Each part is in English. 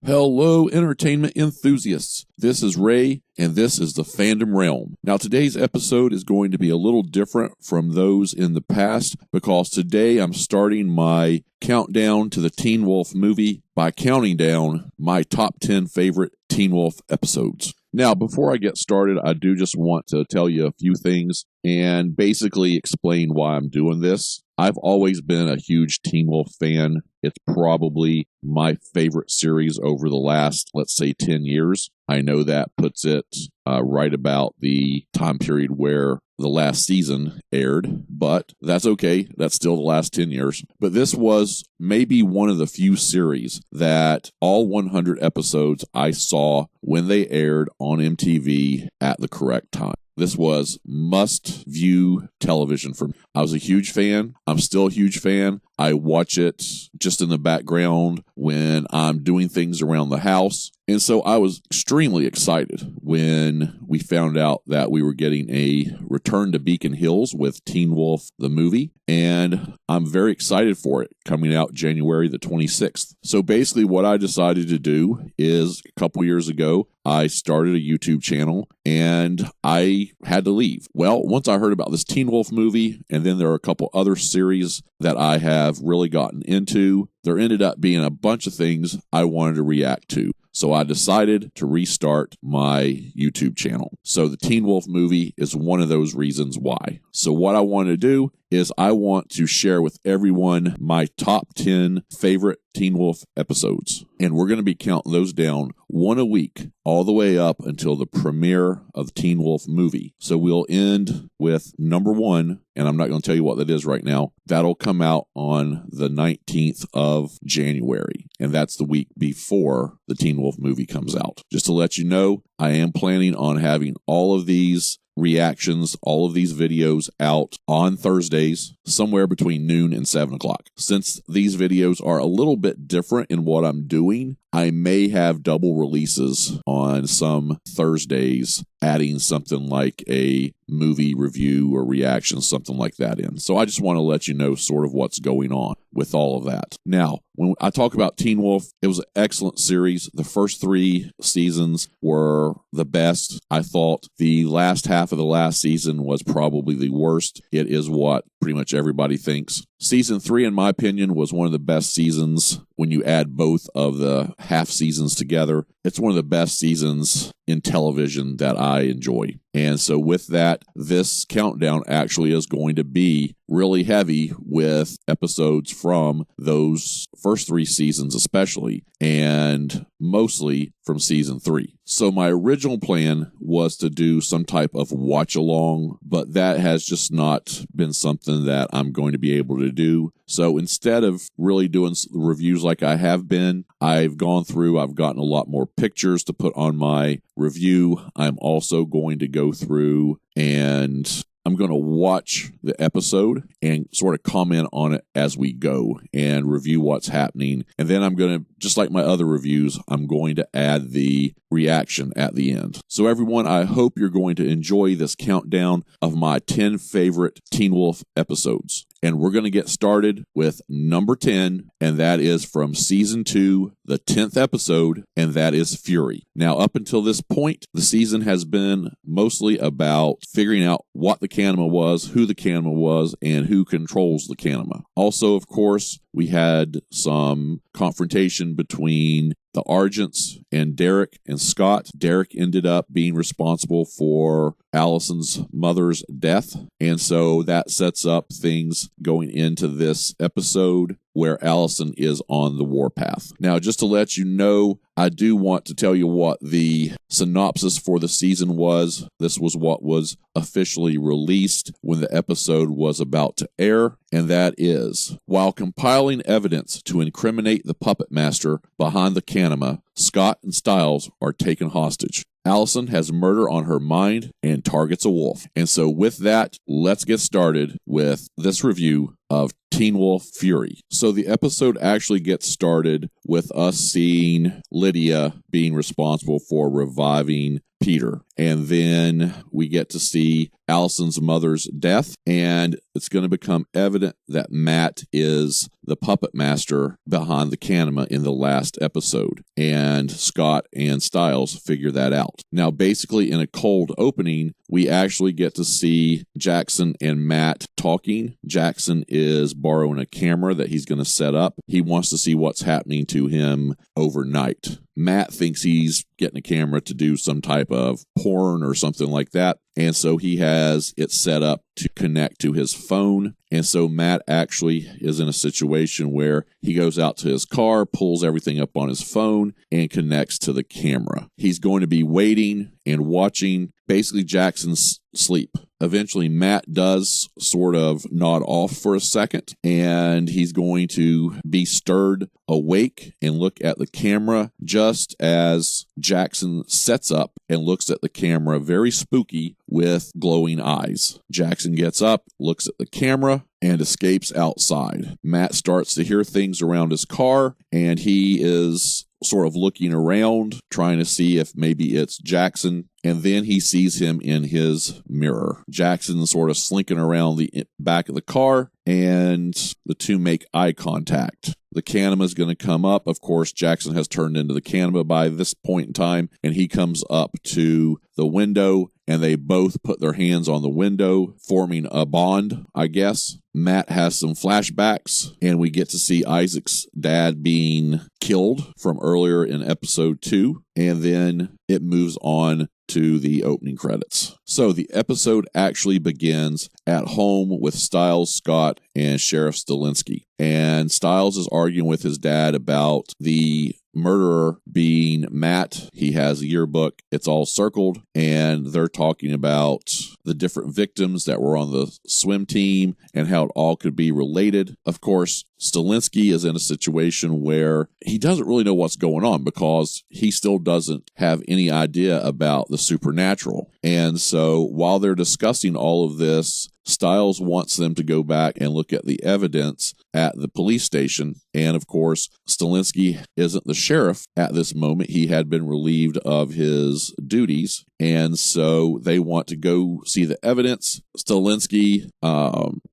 Hello, entertainment enthusiasts. This is Ray, and this is the Fandom Realm. Now, today's episode is going to be a little different from those in the past because today I'm starting my countdown to the Teen Wolf movie by counting down my top 10 favorite Teen Wolf episodes. Now, before I get started, I do just want to tell you a few things and basically explain why I'm doing this. I've always been a huge Teen Wolf fan. It's probably my favorite series over the last, let's say, 10 years. I know that puts it right about the time period where the last season aired, but that's okay. That's still the last 10 years. But this was maybe one of the few series that all 100 episodes I saw when they aired on MTV at the correct time. This was must-view television for me. I was a huge fan. I'm still a huge fan. I watch it just in the background when I'm doing things around the house. And so I was extremely excited when we found out that we were getting a return to Beacon Hills with Teen Wolf, the movie. And I'm very excited for it, coming out January the 26th. So basically what I decided to do is a couple years ago, I started a YouTube channel and I had to leave. Well, once I heard about this Teen Wolf movie, and then there are a couple other series that I have really gotten into, there ended up being a bunch of things I wanted to react to. So I decided to restart my YouTube channel. So the Teen Wolf movie is one of those reasons why. So what I want to do is I want to share with everyone my top 10 favorite Teen Wolf episodes. And we're going to be counting those down one a week all the way up until the premiere of the Teen Wolf movie. So we'll end with number 1, and I'm not going to tell you what that is right now. That'll come out on the 19th of January, and that's the week before the Teen Wolf movie comes out. Just to let you know, I am planning on having all of these reactions, all of these videos out on Thursdays, somewhere between noon and 7 o'clock. Since these videos are a little bit different in what I'm doing, I may have double releases on some Thursdays, adding something like a movie review or reaction, something like that in. So I just want to let you know sort of what's going on with all of that. Now, when I talk about Teen Wolf, it was an excellent series. The first 3 seasons were the best. I thought the last half of the last season was probably the worst. It is what pretty much everybody thinks. Season 3, in my opinion, was one of the best seasons when you add both of the half seasons together. It's one of the best seasons in television that I enjoy. And so with that, this countdown actually is going to be really heavy with episodes from those first 3 seasons especially, and mostly from season 3. So my original plan was to do some type of watch along, but that has just not been something that I'm going to be able to do. So instead of really doing reviews like I have been, I've gotten a lot more pictures to put on my review. I'm also going to go through and I'm going to watch the episode and sort of comment on it as we go and review what's happening. And then I'm going to, just like my other reviews, I'm going to add the reaction at the end. So everyone, I hope you're going to enjoy this countdown of my 10 favorite Teen Wolf episodes. And we're going to get started with number 10, and that is from season 2, the 10th episode, and that is Fury. Now, up until this point, the season has been mostly about figuring out what the Kanima was, who the Kanima was, and who controls the Kanima. Also, of course, we had some confrontation between the Argents and Derek and Scott. Derek ended up being responsible for Allison's mother's death, and so that sets up things going into this episode where Allison is on the warpath. Now, just to let you know, I do want to tell you what the synopsis for the season was. This was what was officially released when the episode was about to air, and that is, while compiling evidence to incriminate the puppet master behind the Kanima, Scott and Stiles are taken hostage. Allison has murder on her mind and targets a wolf. And so with that, let's get started with this review of Teen Wolf Fury. So the episode actually gets started with us seeing Lydia being responsible for reviving Peter. And then we get to see Allison's mother's death, and it's going to become evident that Matt is the puppet master behind the Kanima in the last episode, and Scott and Stiles figure that out. Now, basically, in a cold opening, we actually get to see Jackson and Matt talking. Jackson is borrowing a camera that he's going to set up. He wants to see what's happening to him overnight. Matt thinks he's getting a camera to do some type of porn or something like that, and so he has it set up to connect to his phone. And so Matt actually is in a situation where he goes out to his car, pulls everything up on his phone, and connects to the camera. He's going to be waiting and watching basically Jackson's sleep. Eventually, Matt does sort of nod off for a second, and he's going to be stirred awake and look at the camera just as Jackson sets up and looks at the camera very spooky with glowing eyes. Jackson gets up, looks at the camera, and escapes outside. Matt starts to hear things around his car, and he is sort of looking around, trying to see if maybe it's Jackson, and then he sees him in his mirror. Jackson sort of slinking around the back of the car, and the two make eye contact. The Kanima is going to come up. Of course, Jackson has turned into the Kanima by this point in time, and he comes up to the window, and they both put their hands on the window, forming a bond, I guess. Matt has some flashbacks, and we get to see Isaac's dad being killed from earlier in episode 2, and then it moves on to the opening credits. So the episode actually begins at home with Stiles, Scott, and Sheriff Stilinski. And Stiles is arguing with his dad about the murderer being Matt. He has a yearbook. It's all circled, and they're talking about the different victims that were on the swim team and how it all could be related. Of course, Stilinski is in a situation where he doesn't really know what's going on because he still doesn't have any idea about the supernatural. And so while they're discussing all of this, Stiles wants them to go back and look at the evidence at the police station. And of course, Stilinski isn't the sheriff at this moment. He had been relieved of his duties. And so they want to go see the evidence. Stilinski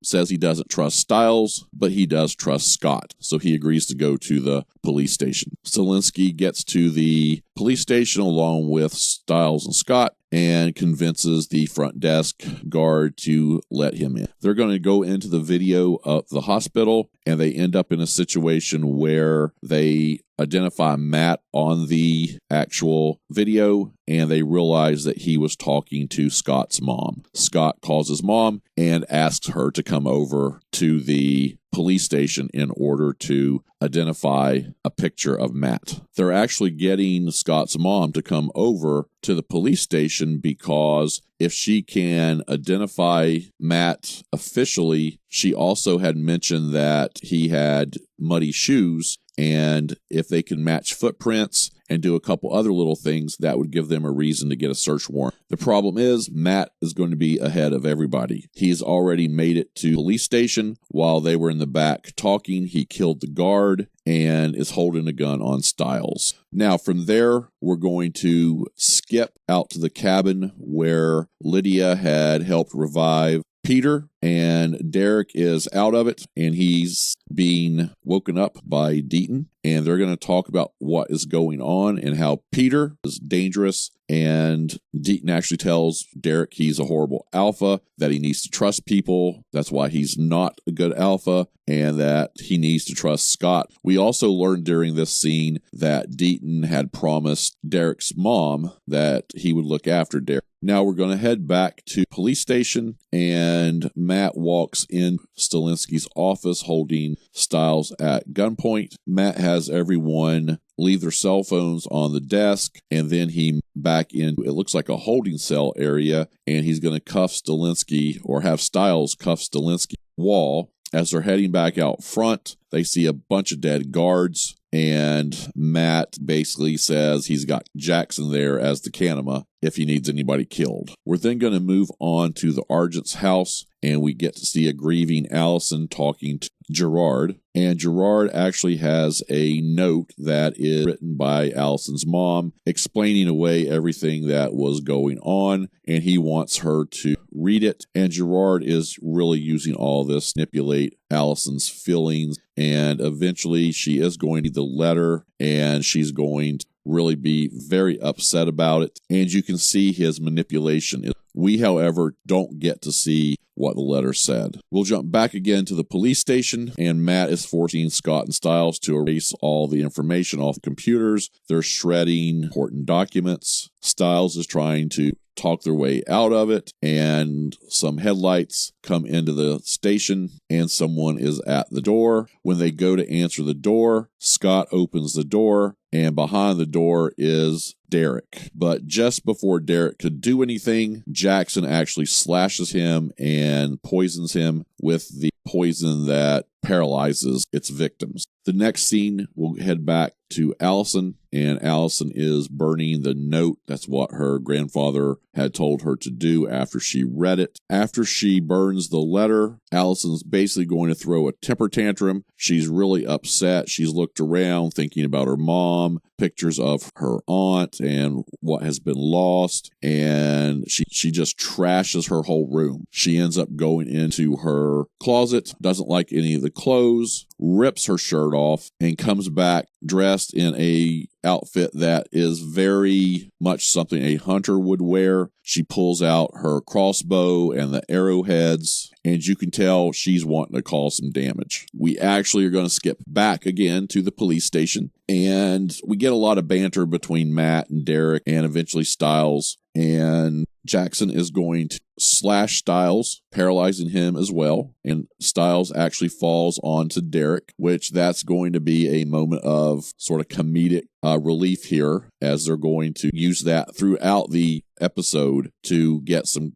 says he doesn't trust Stiles, but he does trust Scott. So he agrees to go to the police station. Stilinski gets to the police station along with Stiles and Scott and convinces the front desk guard to let him in. They're going to go into the video of the hospital, and they end up in a situation where they identify Matt on the actual video, and they realize that he was talking to Scott's mom. Scott calls his mom and asks her to come over to the police station in order to identify a picture of Matt. They're actually getting Scott's mom to come over to the police station because if she can identify Matt officially, she also had mentioned that he had muddy shoes, and if they can match footprints and do a couple other little things, that would give them a reason to get a search warrant. The problem is Matt is going to be ahead of everybody. He's already made it to the police station. While they were in the back talking, he killed the guard and is holding a gun on Stiles. Now, from there, we're going to skip out to the cabin where Lydia had helped revive Peter, and Derek is out of it, and he's being woken up by Deaton, and they're going to talk about what is going on and how Peter is dangerous, and Deaton actually tells Derek he's a horrible alpha, that he needs to trust people, that's why he's not a good alpha, and that he needs to trust Scott. We also learned during this scene that Deaton had promised Derek's mom that he would look after Derek. Now we're going to head back to police station, and Matt walks in Stilinski's office holding Stiles at gunpoint. Matt has everyone leave their cell phones on the desk, and then he back in, it looks like a holding cell area, and he's going to cuff Stilinski, or have Stiles cuff Stilinski wall. As they're heading back out front, they see a bunch of dead guards, and Matt basically says he's got Jackson there as the Kanima if he needs anybody killed. We're then going to move on to the Argents' house, and we get to see a grieving Allison talking Gerard. And Gerard actually has a note that is written by Allison's mom explaining away everything that was going on, and he wants her to read it. And Gerard is really using all this to manipulate Allison's feelings, and eventually she is going to read the letter, and she's going to really be very upset about it. And you can see his manipulation. We, however, don't get to see what the letter said. We'll jump back again to the police station, and Matt is forcing Scott and Stiles to erase all the information off the computers. They're shredding important documents. Stiles is trying to talk their way out of it, and some headlights come into the station, and someone is at the door. When they go to answer the door, Scott opens the door, and behind the door is Derek. But just before Derek could do anything, Jackson actually slashes him and poisons him with the poison that paralyzes its victims. The next scene, we'll head back to Allison, and Allison is burning the note. That's what her grandfather had told her to do after she read it. After she burns the letter, Allison's basically going to throw a temper tantrum. She's really upset. She's looked around thinking about her mom, pictures of her aunt, and what has been lost, and she just trashes her whole room. She ends up going into her closet, doesn't like any of the clothes, rips her shirt off, and comes back dressed in a outfit that is very much something a hunter would wear. She pulls out her crossbow and the arrowheads, and you can tell she's wanting to cause some damage. We actually are going to skip back again to the police station, and we get a lot of banter between Matt and Derek and eventually Stiles, and Jackson is going to slash Stiles, paralyzing him as well, and Stiles actually falls onto Derek, which that's going to be a moment of sort of comedic relief here, as they're going to use that throughout the episode to get some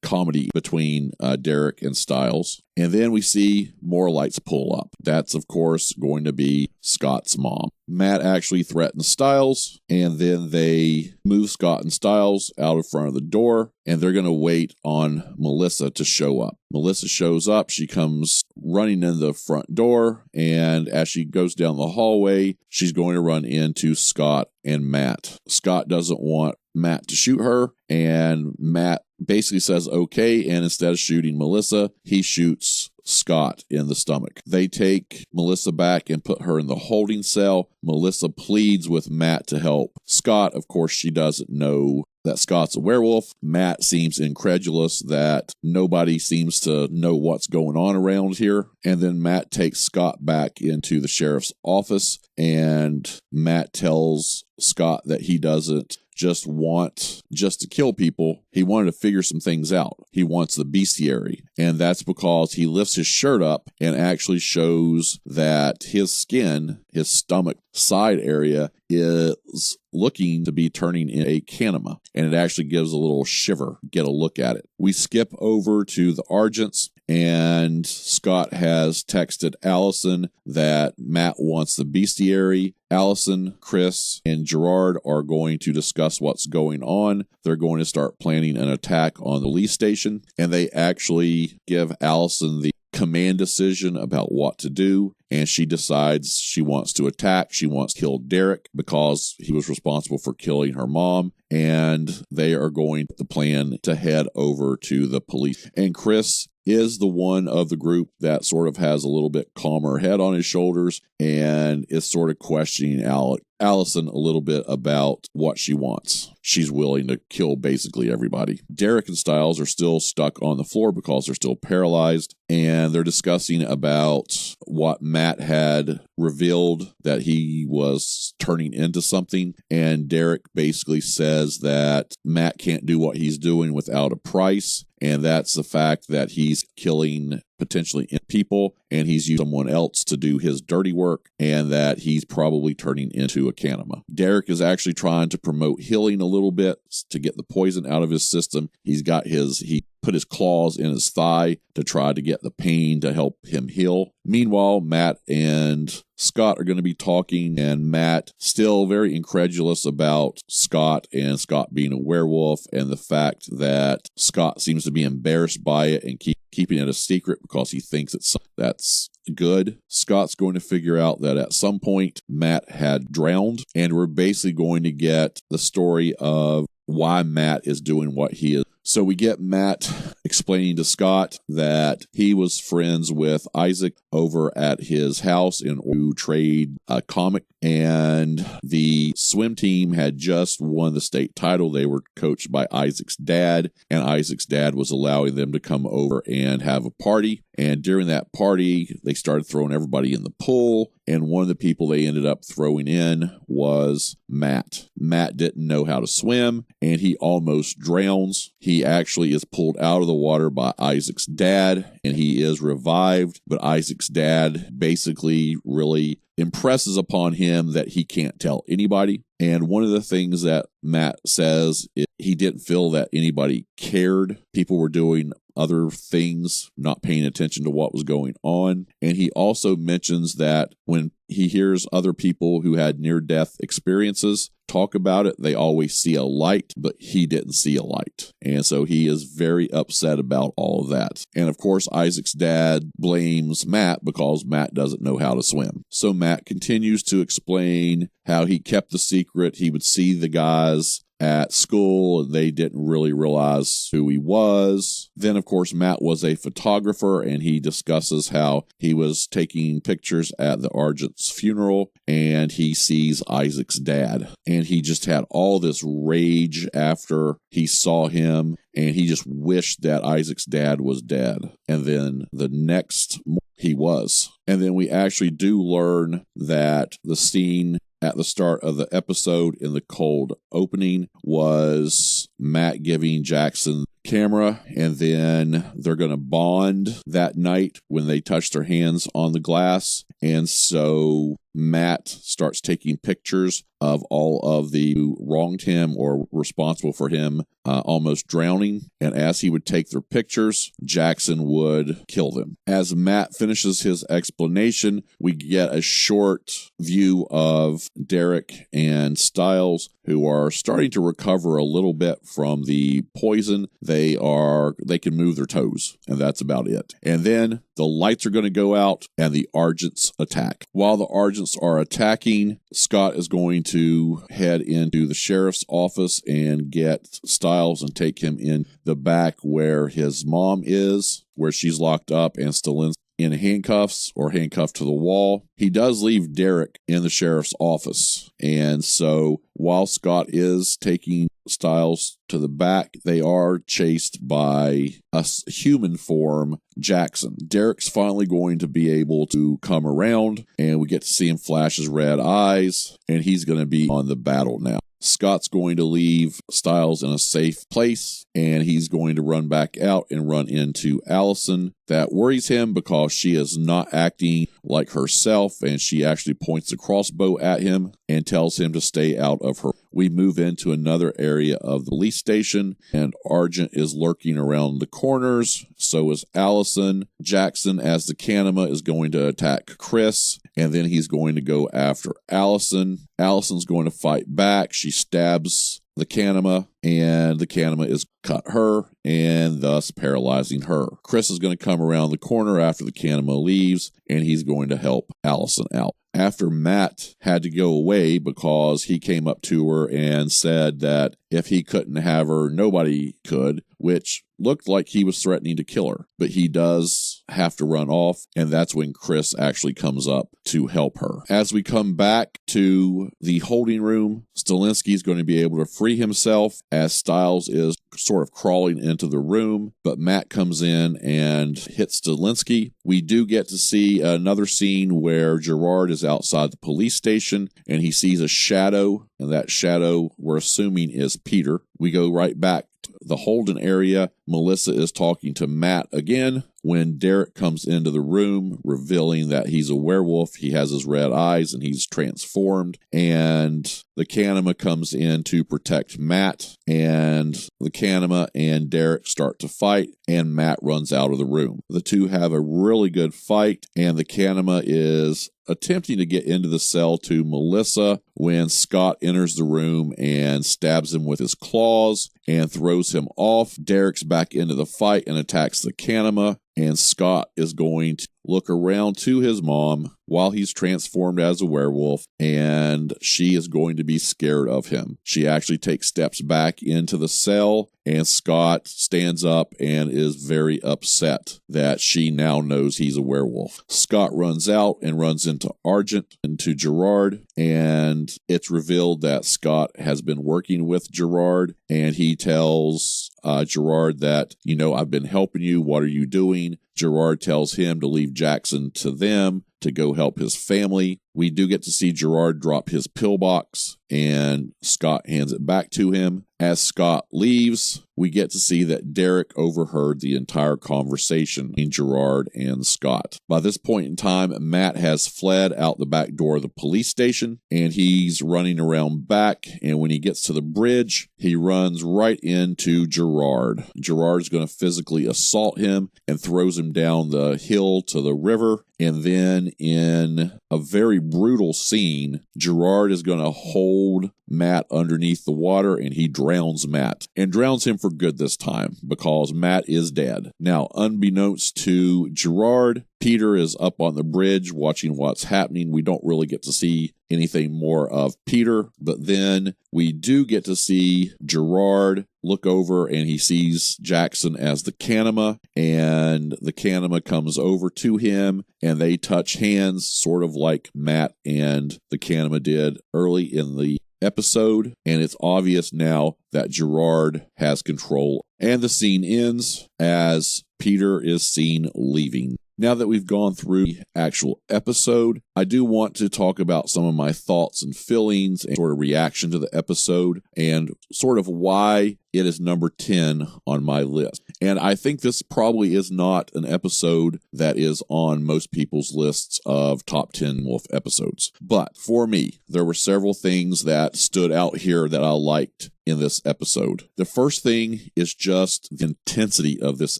comedy between Derek and Stiles. And then we see more lights pull up. That's, of course, going to be Scott's mom. Matt actually threatens Stiles, and then they move Scott and Stiles out of front of the door, and they're going to wait on Melissa to show up. Melissa shows up. She comes running in the front door, and as she goes down the hallway, she's going to run into Scott and Matt. Scott doesn't want Matt to shoot her, and Matt basically says okay, and instead of shooting Melissa, he shoots Scott in the stomach. They take Melissa back and put her in the holding cell. Melissa pleads with Matt to help Scott. Of course, she doesn't know that Scott's a werewolf. Matt seems incredulous that nobody seems to know what's going on around here. And then Matt takes Scott back into the sheriff's office, and Matt tells Scott that he doesn't just want to kill people. He wanted to figure some things out. He wants the bestiary. And that's because he lifts his shirt up and actually shows that his skin, his stomach side area, is looking to be turning in a Kanima. And it actually gives a little shiver. Get a look at it. We skip over to the Argents, and Scott has texted Allison that Matt wants the bestiary. Allison, Chris, and Gerard are going to discuss what's going on. They're going to start planning an attack on the police station, and they actually give Allison the command decision about what to do, and she decides she wants to attack. She wants to kill Derek because he was responsible for killing her mom, and they are going to plan to head over to the police. And Chris is the one of the group that sort of has a little bit calmer head on his shoulders and is sort of questioning Allison a little bit about what she wants. She's willing to kill basically everybody. Derek and Stiles are still stuck on the floor because they're still paralyzed, and they're discussing about what Matt had revealed, that he was turning into something, and Derek basically says that Matt can't do what he's doing without a price, and that's the fact that he's killing potentially people, and he's used someone else to do his dirty work, and that he's probably turning into a Kanima. Derek is actually trying to promote healing a little bit to get the poison out of his system. He put his claws in his thigh to try to get the pain to help him heal. Meanwhile, Matt and Scott are going to be talking, and Matt still very incredulous about Scott and Scott being a werewolf, and the fact that Scott seems to be embarrassed by it and keeping it a secret because he thinks that's good. Scott's going to figure out that at some point Matt had drowned, and we're basically going to get the story of why Matt is doing what he is. So we get Matt explaining to Scott that he was friends with Isaac over at his house in order to trade a comic, and the swim team had just won the state title. They were coached by Isaac's dad, and Isaac's dad was allowing them to come over and have a party. And during that party, they started throwing everybody in the pool, and one of the people they ended up throwing in was Matt. Matt didn't know how to swim, and he almost drowns. He actually is pulled out of the water by Isaac's dad, and he is revived, but Isaac's dad basically really impresses upon him that he can't tell anybody. And one of the things that Matt says is he didn't feel that anybody cared. People were doing other things, not paying attention to what was going on. And he also mentions that when he hears other people who had near-death experiences talk about it, they always see a light, but he didn't see a light. And so he is very upset about all of that. And of course, Isaac's dad blames Matt because Matt doesn't know how to swim. So Matt continues to explain how he kept the secret. He would see the guys at school, and they didn't really realize who he was. Then, of course, Matt was a photographer, and he discusses how he was taking pictures at the Argents' funeral, and he sees Isaac's dad. And he just had all this rage after he saw him, and he just wished that Isaac's dad was dead. And then the next he was. And then we actually do learn that the scene at the start of the episode in the cold opening was Matt giving Jackson the camera, and then they're going to bond that night when they touch their hands on the glass. And so Matt starts taking pictures of all of the who wronged him or responsible for him almost drowning. And as he would take their pictures, Jackson would kill them. As Matt finishes his explanation, we get a short view of Derek and Stiles, who are starting to recover a little bit from the poison. They can move their toes, and that's about it. And then the lights are going to go out, and the Argents attack. While the Argents are attacking, Scott is going to head into the sheriff's office and get Stiles and take him in the back where his mom is, where she's locked up, and Stiles in handcuffs or handcuffed to the wall. He does leave Derek in the sheriff's office. And so while Scott is taking Stiles to the back, they are chased by a human form, Jackson. Derek's finally going to be able to come around, and we get to see him flash his red eyes, and he's going to be on the battle now. Scott's going to leave Stiles in a safe place, and he's going to run back out and run into Allison. That worries him because she is not acting like herself, and she actually points a crossbow at him and tells him to stay out of her. We move into another area of the police station, and Argent is lurking around the corners. So is Allison. Jackson, as the Kanima, is going to attack Chris, and then he's going to go after Allison. Allison's going to fight back. She stabs the Kanima, and the Kanima is cut her and thus paralyzing her. Chris is going to come around the corner after the Kanima leaves, and he's going to help Allison out. After Matt had to go away because he came up to her and said that if he couldn't have her, nobody could, which looked like he was threatening to kill her. But he does have to run off, and that's when Chris actually comes up to help her. As we come back to the holding room, Stiles is going to be able to free himself as Stiles is sort of crawling into the room, but Matt comes in and hits Stiles. We do get to see another scene where Gerard is outside the police station, and he sees a shadow, and that shadow we're assuming is Peter. We go right back to the Holden area. Melissa is talking to Matt again when Derek comes into the room, revealing that he's a werewolf. He has his red eyes and he's transformed. And the Kanima comes in to protect Matt, and the Kanima and Derek start to fight, and Matt runs out of the room. The two have a really good fight, and the Kanima is attempting to get into the cell to Melissa when Scott enters the room and stabs him with his claws and throws him off. Derek's back into the fight and attacks the Kanima, and Scott is going to look around to his mom while he's transformed as a werewolf, and she is going to be scared of him. She actually takes steps back into the cell, and Scott stands up and is very upset that she now knows he's a werewolf. Scott runs out and runs into Argent, into Gerard, and it's revealed that Scott has been working with Gerard, and he tells Gerard that, I've been helping you. What are you doing? Gerard tells him to leave Jackson to them to go help his family. We do get to see Gerard drop his pillbox, and Scott hands it back to him. As Scott leaves, we get to see that Derek overheard the entire conversation between Gerard and Scott. By this point in time, Matt has fled out the back door of the police station, and he's running around back, and when he gets to the bridge, he runs right into Gerard. Gerard's going to physically assault him and throws him down the hill to the river, and then in a very brutal scene, Gerard is going to hold Matt underneath the water, and he drowns Matt, and drowns him for good this time because Matt is dead. Now, unbeknownst to Gerard, Peter is up on the bridge watching what's happening. We don't really get to see anything more of Peter, but then we do get to see Gerard look over, and he sees Jackson as the Kanima, and the Kanima comes over to him, and they touch hands, sort of like Matt and the Kanima did early in the episode, and it's obvious now that Gerard has control. And the scene ends as Peter is seen leaving. Now that we've gone through the actual episode, I do want to talk about some of my thoughts and feelings and sort of reaction to the episode and sort of why it is number 10 on my list. And I think this probably is not an episode that is on most people's lists of top 10 Wolf episodes. But for me, there were several things that stood out here that I liked in this episode. The first thing is just the intensity of this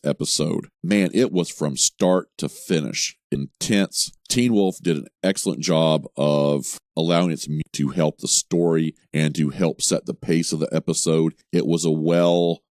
episode. Man, it was from start to finish intense. Teen Wolf did an excellent job of allowing its music to help the story and to help set the pace of the episode. It was a well-paced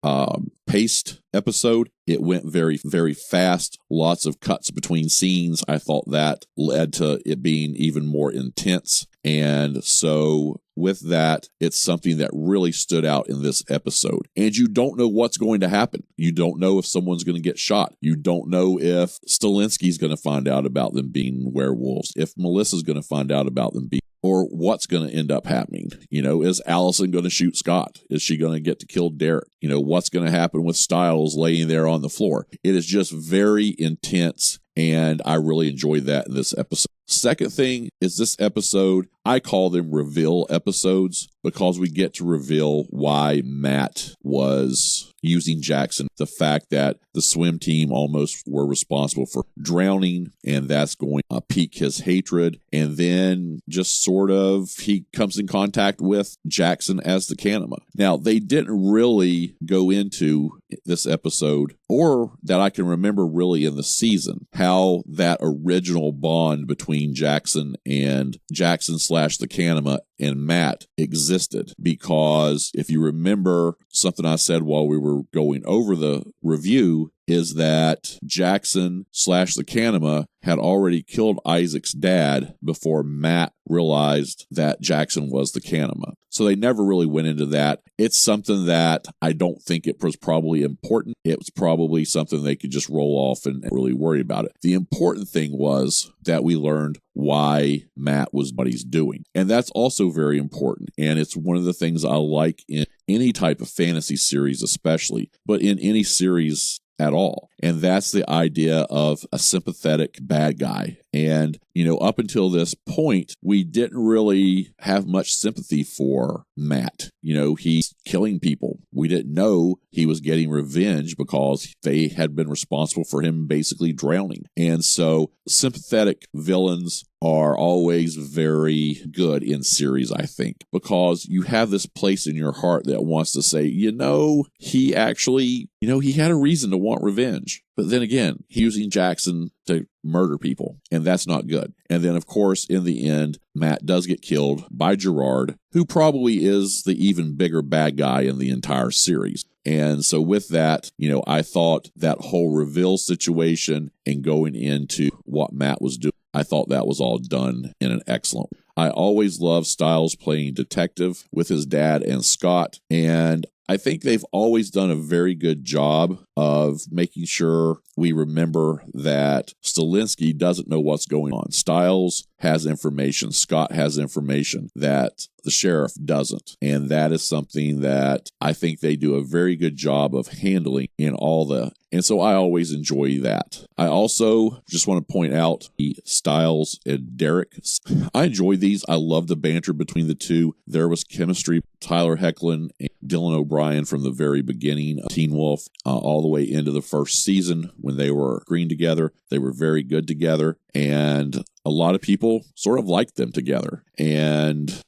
episode. It went very, very fast. Lots of cuts between scenes. I thought that led to it being even more intense. And so with that, it's something that really stood out in this episode. And you don't know what's going to happen. You don't know if someone's going to get shot. You don't know if Stilinski's going to find out about them being werewolves, if Melissa's going to find out about them being, or what's going to end up happening. Is Allison going to shoot Scott? Is she going to get to kill Derek? What's going to happen with Stiles laying there on the floor? It is just very intense, and I really enjoyed that in this episode. Second thing is this episode, I call them reveal episodes because we get to reveal why Matt was using Jackson. The fact that the swim team almost were responsible for drowning, and that's going to pique his hatred. And then just sort of he comes in contact with Jackson as the Kanima. Now, they didn't really go into this episode, or that I can remember really in the season, how that original bond between Jackson and Jackson/the Kanima and Matt existed. Because if you remember something I said while we were going over the review, is that Jackson/the Kanima had already killed Isaac's dad before Matt realized that Jackson was the Kanima. So they never really went into that. It's something that I don't think it was probably important. It was probably something they could just roll off and really worry about it. The important thing was that we learned why Matt was what he's doing. And that's also very important. And it's one of the things I like in any type of fantasy series especially, but in any series at all. And that's the idea of a sympathetic bad guy. And, up until this point, we didn't really have much sympathy for Matt. He's killing people. We didn't know he was getting revenge because they had been responsible for him basically drowning. And so sympathetic villains are always very good in series, I think, because you have this place in your heart that wants to say, he actually, he had a reason to want revenge. But then again, he's using Jackson to murder people, and that's not good. And then, of course, in the end, Matt does get killed by Gerard, who probably is the even bigger bad guy in the entire series. And so with that, I thought that whole reveal situation and going into what Matt was doing, I thought that was all done in an excellent way. I always loved Stiles playing detective with his dad and Scott, and I think they've always done a very good job of making sure we remember that Stilinski doesn't know what's going on. Stiles has information. Scott has information that the sheriff doesn't. And that is something that I think they do a very good job of handling and so I always enjoy that. I also just want to point out the Stiles and Derek. I enjoy these. I love the banter between the two. There was chemistry. Tyler Hoechlin and Dylan O'Brien from the very beginning of Teen Wolf all the way into the first season when they were green together. They were very good together, and a lot of people sort of liked them together. And,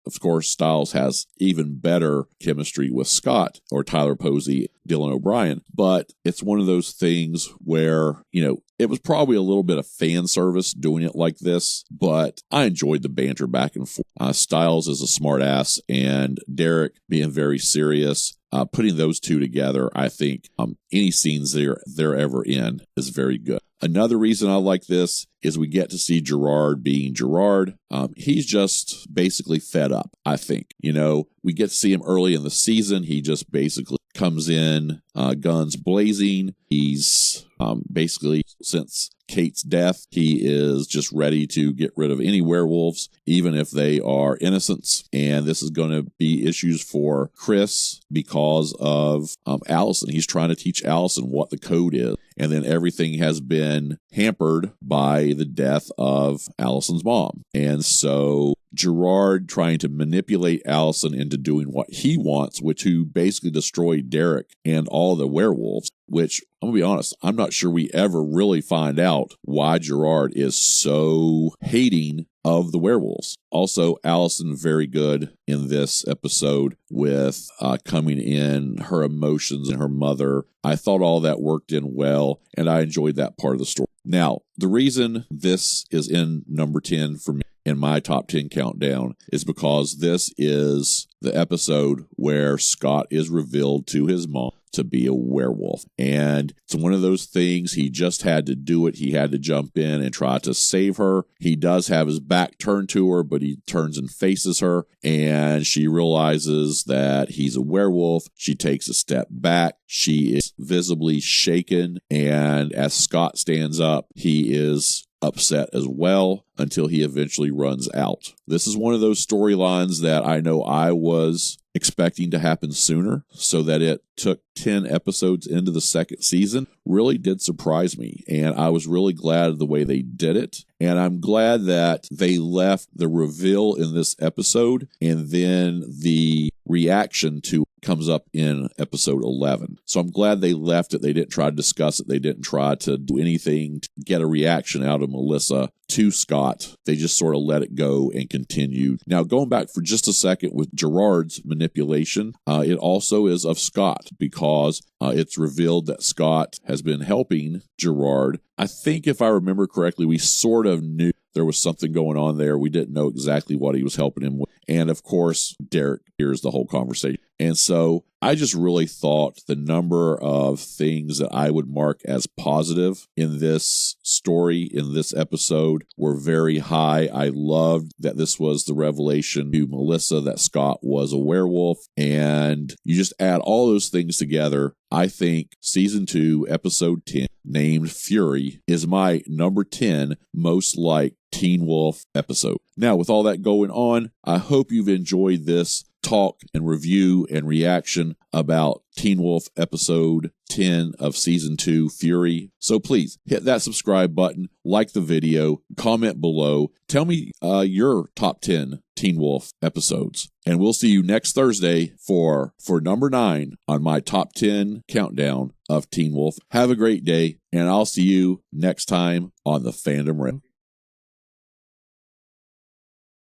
of course, Stiles has even better chemistry with Scott or Tyler Posey, Dylan O'Brien. But it's one of those things where, it was probably a little bit of fan service doing it like this, but I enjoyed the banter back and forth. Stiles is a smart ass, and Derek being very serious. Putting those two together, I think any scenes they're ever in is very good. Another reason I like this is we get to see Gerard being Gerard. He's just basically fed up, I think. We get to see him early in the season. He just basically comes in guns blazing. He's basically, since Kate's death, he is just ready to get rid of any werewolves, even if they are innocents. And this is going to be issues for Chris because of Allison. He's trying to teach Allison what the code is. And then everything has been hampered by the death of Allison's mom. And so Gerard trying to manipulate Allison into doing what he wants, which who basically destroyed Derek and all the werewolves, which I'm going to be honest, I'm not sure we ever really find out why Gerard is so hating of the werewolves. Also, Allison very good in this episode with coming in, her emotions and her mother. I thought all that worked in well, and I enjoyed that part of the story. Now, the reason this is in number 10 for me in my top 10 countdown is because this is the episode where Scott is revealed to his mom to be a werewolf. And it's one of those things, he just had to do it. He had to jump in and try to save her. He does have his back turned to her, but he turns and faces her, and she realizes that he's a werewolf. She takes a step back. She is visibly shaken, and as Scott stands up, he is upset as well until he eventually runs out. This is one of those storylines that I know I was expecting to happen sooner, so that it took 10 episodes into the second season really did surprise me, and I was really glad of the way they did it. And I'm glad that they left the reveal in this episode, and then the reaction to it comes up in episode 11. So I'm glad they left it. They didn't try to discuss it. They didn't try to do anything to get a reaction out of Melissa to Scott. They just sort of let it go and continued. Now, going back for just a second with Gerard's manipulation, it also is of Scott, because it's revealed that Scott has been helping Gerard. I think if I remember correctly, we sort of knew there was something going on there. We didn't know exactly what he was helping him with. And of course, Derek hears the whole conversation. And so I just really thought the number of things that I would mark as positive in this story, in this episode, were very high. I loved that this was the revelation to Melissa that Scott was a werewolf. And you just add all those things together. I think season 2, episode 10, named Fury, is my number 10 most liked Teen Wolf episode. Now, with all that going on, I hope you've enjoyed this talk and review and reaction about Teen Wolf episode 10 of season 2, Fury. So please hit that subscribe button, like the video, comment below, tell me your top 10 Teen Wolf episodes. And we'll see you next Thursday for number 9 on my top 10 countdown of Teen Wolf. Have a great day, and I'll see you next time on the Fandom Realm.